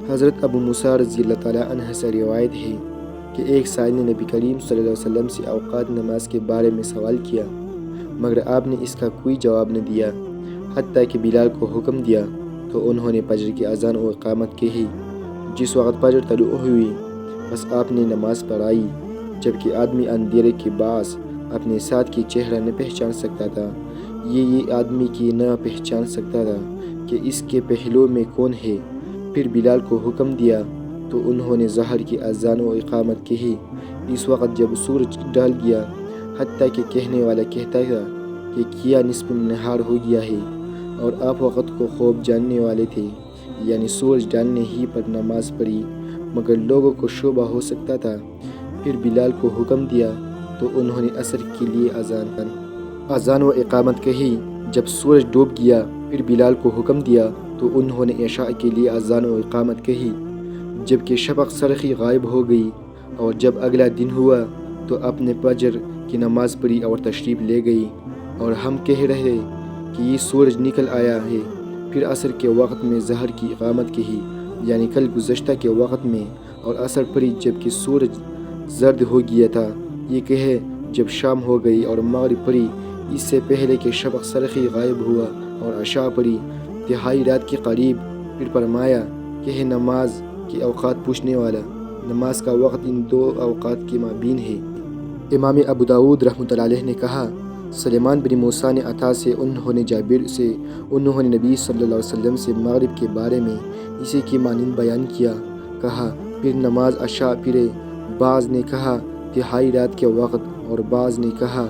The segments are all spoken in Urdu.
حضرت ابو موسیٰ رضی اللہ تعالیٰ عنہ سے روایت ہے کہ ایک سائل نے نبی کریم صلی اللہ علیہ وسلم سے اوقات نماز کے بارے میں سوال کیا، مگر آپ نے اس کا کوئی جواب نہ دیا، حتیٰ کہ بلال کو حکم دیا تو انہوں نے فجر کی اذان و اقامت کہی۔ جس وقت فجر طلوع ہوئی بس آپ نے نماز پڑھائی، جبکہ آدمی اندھیرے کے باعث اپنے ساتھ کی چہرہ نہ پہچان سکتا تھا۔ یہ آدمی کی نہ پہچان سکتا تھا کہ اس کے پہلو میں کون ہے۔ پھر بلال کو حکم دیا تو انہوں نے ظہر کی اذان و اقامت کہی۔ اس وقت جب سورج ڈھل گیا، حتیٰ کہ کہنے والا کہتا تھا کہ کیا نصف نہار ہو گیا ہے، اور آپ وقت کو خوب جاننے والے تھے، یعنی سورج ڈالنے ہی پر نماز پڑھی، مگر لوگوں کو شبہ ہو سکتا تھا۔ پھر بلال کو حکم دیا تو انہوں نے عصر کے لیے اذان و اقامت کہی۔ جب سورج ڈوب گیا پھر بلال کو حکم دیا تو انہوں نے عشاء کے لیے اذان و اقامت کہی، جبکہ شفق سرخی غائب ہو گئی۔ اور جب اگلا دن ہوا تو اپنے فجر کی نماز پڑھی اور تشریف لے گئی، اور ہم کہہ رہے کہ یہ سورج نکل آیا ہے۔ پھر عصر کے وقت میں ظہر کی اقامت کہی، یعنی کل گزشتہ کے وقت میں، اور عصر پڑھی جبکہ سورج زرد ہو گیا تھا۔ یہ کہے جب شام ہو گئی، اور مغرب پڑھی اس سے پہلے کہ شفق سرخی غائب ہوا، اور عشاء پڑھی تہائی رات کے قریب۔ پھر فرمایا کہ نماز کے اوقات پوچھنے والا، نماز کا وقت ان دو اوقات کے مابین ہے۔ امام ابو داؤد رحمۃ اللہ علیہ نے کہا، سلیمان بن موسیٰ نے عطا سے، انہوں نے جابر سے، انہوں نے نبی صلی اللہ علیہ وسلم سے مغرب کے بارے میں اسی کی مانند بیان کیا۔ کہا پھر نماز عشاء پڑھے۔ بعض نے کہا تہائی رات کے وقت، اور بعض نے کہا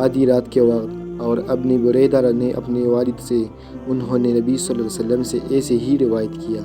آدھی رات کے وقت۔ اور ابن بریدہ نے اپنے والد سے، انہوں نے نبی صلی اللہ علیہ وسلم سے ایسے ہی روایت کیا۔